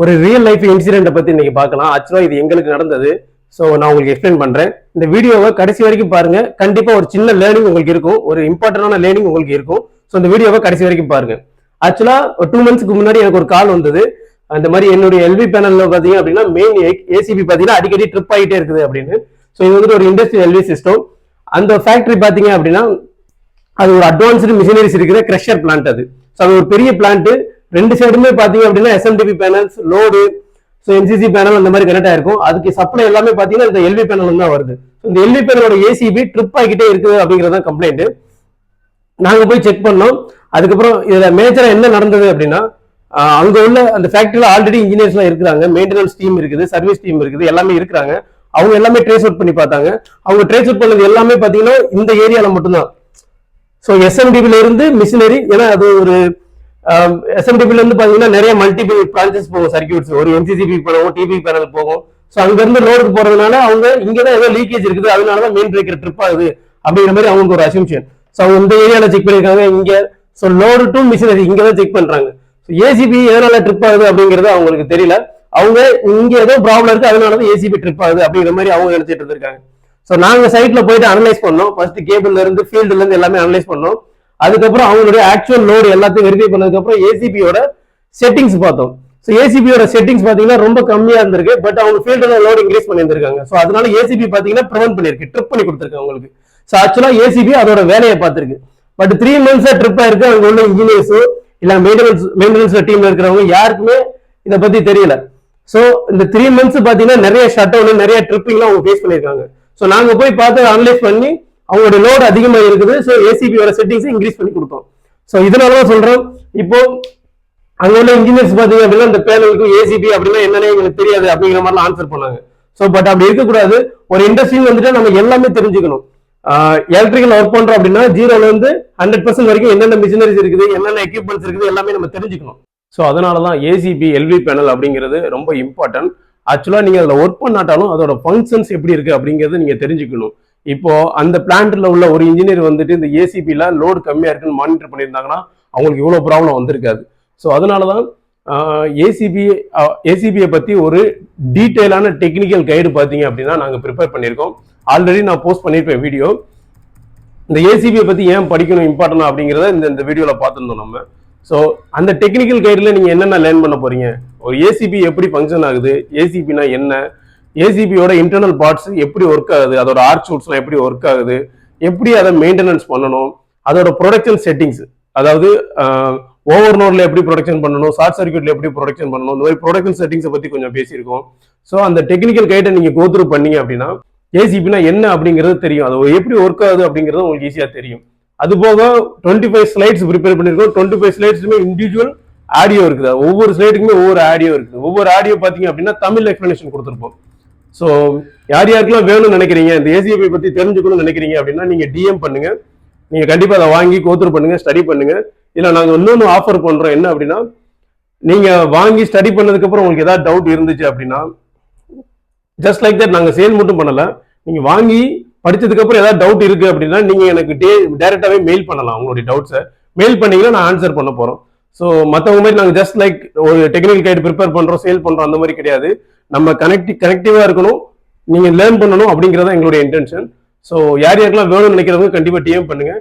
ஒரு real life இன்சிடென்ட்டை பத்தி இன்னைக்கு பார்க்கலாம். ஆக்சுவலா இது எங்களுக்கு நடந்தது. ஸோ நான் உங்களுக்கு எக்ஸ்பிளைன் பண்றேன். இந்த வீடியோவை கடைசி வரைக்கும் பாருங்க. கண்டிப்பா ஒரு சின்ன லேர்னிங் உங்களுக்கு இருக்கும், ஒரு இம்பார்ட்டன்டான லேர்னிங் உங்களுக்கு இருக்கும். ஸோ இந்த வீடியோவை கடைசி வரைக்கும் பாருங்க. ஆக்சுவலா ஒரு 2 monthsக்கு முன்னாடி எனக்கு ஒரு கால் வந்தது. அந்த மாதிரி என்னுடைய எல்வி பேனல்ல பாத்தீங்க அப்படின்னா மெயின் ஏசிபி பாத்தீங்கன்னா அடிக்கடி ட்ரிப் ஆகிட்டே இருக்குது அப்படின்னு. ஸோ இது வந்துட்டு ஒரு இண்டஸ்ட்ரியல் எல்வி சிஸ்டம். அந்த ஃபேக்டரி பாத்தீங்க அப்படின்னா அது ஒரு அட்வான்ஸ்டு மிஷினரிஸ் இருக்கிற கிரஷர் பிளான்ட். அது ஒரு பெரிய பிளான்ட். ரெண்டு சைடுமே பாத்தீங்க அப்படின்னா SMTP panels, load, so NCC panel அந்த மாதிரி கனெக்ட் ஆயிருக்கும். அதுக்கு சப்ளை எல்லாமே பாத்தீங்கன்னா இந்த எல்வி பேனல் தான் வருது. இந்த எல்வி பேனலோட ஏசிபி ட்ரிப் ஆகிட்டே இருக்குது அப்படிங்கிறது தான் கம்ப்ளைண்ட். நாங்க போய் செக் பண்ணோம். அதுக்கப்புறம் இதுல மேஜரா என்ன நடந்தது அப்படின்னா, அங்க உள்ள அந்த ஃபேக்டரியில ஆல்ரெடி இன்ஜினியர்ஸ் எல்லாம் இருக்கிறாங்க, மெயின்டெனன்ஸ் டீம் இருக்குது, சர்வீஸ் டீம் இருக்குது, எல்லாமே இருக்கிறாங்க. அவங்க எல்லாமே ட்ரேஸ் அவுட் பண்ணி பார்த்தாங்க. அவங்க ட்ரேஸ் அவுட் பண்ணது எல்லாமே பாத்தீங்கன்னா இந்த ஏரியால மட்டும்தான். ஸோ எஸ்எம்டிபில இருந்து மிஷினரி, ஏன்னா அது ஒரு எஸ்எம்டிபில இருந்து பாத்தீங்கன்னா நிறைய மல்டிபிள் பிரான்சஸ் போகும், சர்க்கியூட்ஸ், ஒரு என்சிசிபி போகும், டிபி பேனல் போகும். ஸோ அங்க இருந்து லோடுக்கு போறதுனால அவங்க இங்கதான் ஏதோ லீக்கேஜ் இருக்குது, அதனாலதான் மெயின் பிரேக்கர் ட்ரிப் ஆகுது அப்படிங்கிற மாதிரி அவங்களுக்கு ஒரு அசம்ஷன். ஸோ அவங்க இந்த ஏரியால செக் பண்ணிருக்காங்க. இங்க ஸோ லோடு டு மிஷினரி இங்கதான் செக் பண்றாங்க. ஏசிபி எதனால ட்ரிப் ஆகுது அப்படிங்கிறது அவங்களுக்கு தெரியல. அவங்க இங்க ஏதோ ப்ராப்ளம் இருக்கு, அதனாலதான் ஏசிபி ட்ரிப் ஆகுது அப்படிங்கிற மாதிரி அவங்க நினைச்சிட்டு இருந்திருக்காங்க. ஸோ நாங்க சைட்ல போயிட்டு அனலைஸ் பண்ணோம். ஃபர்ஸ்ட் கேபிள்ல இருந்து ஃபீல்டுல இருந்து எல்லாமே அனலைஸ் பண்ணோம். அதுக்கப்புறம் அவங்களுடைய ஆக்சுவல் லோடு எல்லாத்தையும் வெரிஃபை பண்ணதுக்கு அப்புறம் ஏசிபியோட செட்டிங்ஸ் பார்த்தோம். ஸோ ஏசிபியோட செட்டிங்ஸ் பாத்தீங்கன்னா ரொம்ப கம்மியா இருந்திருக்கு. பட் அவங்க ஃபீல்டுல லோடு இன்க்ரீஸ் பண்ணியிருந்திருக்காங்க. ஸோ அதனால ஏசிபி பாத்தீங்கன்னா ப்ரிவென்ட் பண்ணிருக்கு, ட்ரிப் பண்ணி கொடுத்துருக்கு அவங்களுக்கு. ஸோ ஆக்சுவலா ஏசிபி அதோட வேலையை பார்த்திருக்கு. பட் 3 months ட்ரிப் ஆயிருக்கு. அங்க உள்ள இன்ஜினியர்ஸோ இல்ல மெயின்டெனன்ஸ் டீம்ல இருக்கிறவங்க யாருக்குமே இதை பத்தி தெரியல. ஸோ இந்த 3 months பாத்தீங்கன்னா நிறைய ஷட் டவுன், நிறைய ட்ரிப்பிங்லாம் அவங்க ஃபேஸ் பண்ணியிருக்காங்க. ஸோ நாங்க போய் பார்த்து அனலைஸ் பண்ணி அவங்களோட லோடு அதிகமா இருக்குது. ஸோ ஏசிபியோட செட்டிங்ஸ் இன்க்ரீஸ் பண்ணி கொடுத்தோம். ஸோ இதனாலதான் சொல்றோம், இப்போ அங்க உள்ள இன்ஜினியர்ஸ் பாத்தீங்க அப்படின்னா இந்த பேனலுக்கு ஏசிபி அப்படின்னா என்னன்னு எங்களுக்கு தெரியாது அப்படிங்கிற மாதிரிலாம் ஆன்சர் பண்ணாங்க. ஸோ பட் அப்படி இருக்கக்கூடாது. ஒரு இண்டஸ்ட்ரியில் வந்துட்டு நம்ம எல்லாமே தெரிஞ்சுக்கணும். எலக்ட்ரிக்கல் ஒர்க் பண்றோம் அப்படின்னா 0ல இருந்து 100% வரைக்கும் என்னென்ன மிஷினரிஸ் இருக்குது, என்னென்ன எக்யூப்மெண்ட்ஸ் இருக்குது, எல்லாமே நம்ம தெரிஞ்சுக்கணும். ஸோ அதனாலதான் ஏசிபி எல்வி பேனல் அப்படிங்கிறது ரொம்ப இம்பார்ட்டன்ட். ஆக்சுவலா நீங்க அதுல ஒர்க் பண்ணாட்டாலும் அதோட ஃபங்க்ஷன்ஸ் எப்படி இருக்கு அப்படிங்கறது நீங்க தெரிஞ்சுக்கணும். இப்போ அந்த பிளான்ட்ல உள்ள ஒரு இன்ஜினியர் வந்துட்டு இந்த ஏசிபில லோடு கம்மியா இருக்குன்னு மானிட்டர் பண்ணியிருந்தாங்கன்னா அவங்களுக்கு இவ்வளவு ப்ராப்ளம் வந்திருக்காது. ஸோ அதனாலதான் ஏசிபியை பத்தி ஒரு டீட்டெயிலான டெக்னிக்கல் கைடு பாத்தீங்க அப்படின்னா நாங்க ப்ரிப்பேர் பண்ணியிருக்கோம். ஆல்ரெடி நான் போஸ்ட் பண்ணியிருப்பேன் வீடியோ. இந்த ஏசிபியை பத்தி ஏன் படிக்கணும் இம்பார்ட்டன்ட் அப்படிங்கிறத இந்த வீடியோல பார்த்துருந்தோம் நம்ம. ஸோ அந்த டெக்னிக்கல் கைட்ல நீங்க என்னென்ன லேர்ன் பண்ண போறீங்க, ஒரு ஏசிபி எப்படி ஃபங்க்ஷன் ஆகுது, ஏசிபினா என்ன, ஏசிபியோட இன்டர்னல் பார்ட்ஸ் எப்படி ஒர்க் ஆகுது, அதோட ஆர்க் ஷூட்ஸ்லாம் எப்படி ஒர்க் ஆகுது, எப்படி அதை மெயின்டெனன்ஸ் பண்ணணும், அதோட ப்ரொடக்ஷன் செட்டிங்ஸ், அதாவது ஓவர் நோட்ல எப்படி ப்ரொடக்ஷன் பண்ணணும், ஷார்ட் சர்க்யூட்ல எப்படி ப்ரொடக்ஷன் பண்ணணும், இந்த மாதிரி ப்ரொடக்ஷன் செட்டிங்ஸை பத்தி கொஞ்சம் பேசியிருக்கோம். ஸோ அந்த டெக்னிக்கல் கைட்டை நீங்க கோ த்ரூ பண்ணீங்க அப்படின்னா ஏசிபினா என்ன அப்படிங்கிறது தெரியும், அது எப்படி ஒர்க் ஆகுது அப்படிங்கிறது உங்களுக்கு ஈஸியா தெரியும். அது போக 25 ஸ்லைட்ஸ் ப்ரிப்பேர் பண்ணிருக்கோம். 25 ஸ்லைட்ஸுமே இண்டிவிஜுவல் ஆடியோ இருக்குது. ஒவ்வொரு ஸ்லைடுக்குமே ஒவ்வொரு ஆடியோ இருக்குது. ஒவ்வொரு ஆடியோ பாத்தீங்க அப்படின்னா தமிழ் எக்ஸ்பிளனேஷன் கொடுத்துருப்போம். ஸோ யார் யாருக்கெல்லாம் வேணும்னு நினைக்கிறீங்க, இந்த ஏசிபி பத்தி தெரிஞ்சுக்கணும்னு நினைக்கிறீங்க அப்படின்னா நீங்க டிஎம் பண்ணுங்க. நீங்க கண்டிப்பா அதை வாங்கி கோத்ரூ பண்ணுங்க, ஸ்டடி பண்ணுங்க. இல்ல நாங்க இன்னொன்னு ஆஃபர் பண்றோம். என்ன அப்படின்னா, நீங்க வாங்கி ஸ்டடி பண்ணதுக்கு அப்புறம் உங்களுக்கு ஏதாவது டவுட் இருந்துச்சு அப்படின்னா ஜஸ்ட் லைக் தட், நாங்க சேல் மட்டும் பண்ணல, நீங்க வாங்கி படிச்சதுக்கு அப்புறம் ஏதாவது டவுட் இருக்கு அப்படின்னா நீங்க எனக்கு டைரக்டாவே மெயில் பண்ணலாம். உங்களுடைய டவுட்ஸை மெயில் பண்ணீங்கன்னா நான் ஆன்சர் பண்ண போறோம். ஸோ மற்றவங்க மாதிரி நாங்கள் ஜஸ்ட் லைக் ஒரு டெக்னிக்கல் கைடு ப்ரிப்பேர் பண்றோம், சேல் பண்றோம் அந்த மாதிரி கிடையாது. நம்ம கனெக்டிவா இருக்கணும், நீங்க லேர்ன் பண்ணணும் அப்படிங்கிறத எங்களுடைய இன்டென்ஷன். ஸோ யார் யாருக்கெல்லாம் வேணும்னு நினைக்கிறவங்க கண்டிப்பா டிஎம் பண்ணுங்க.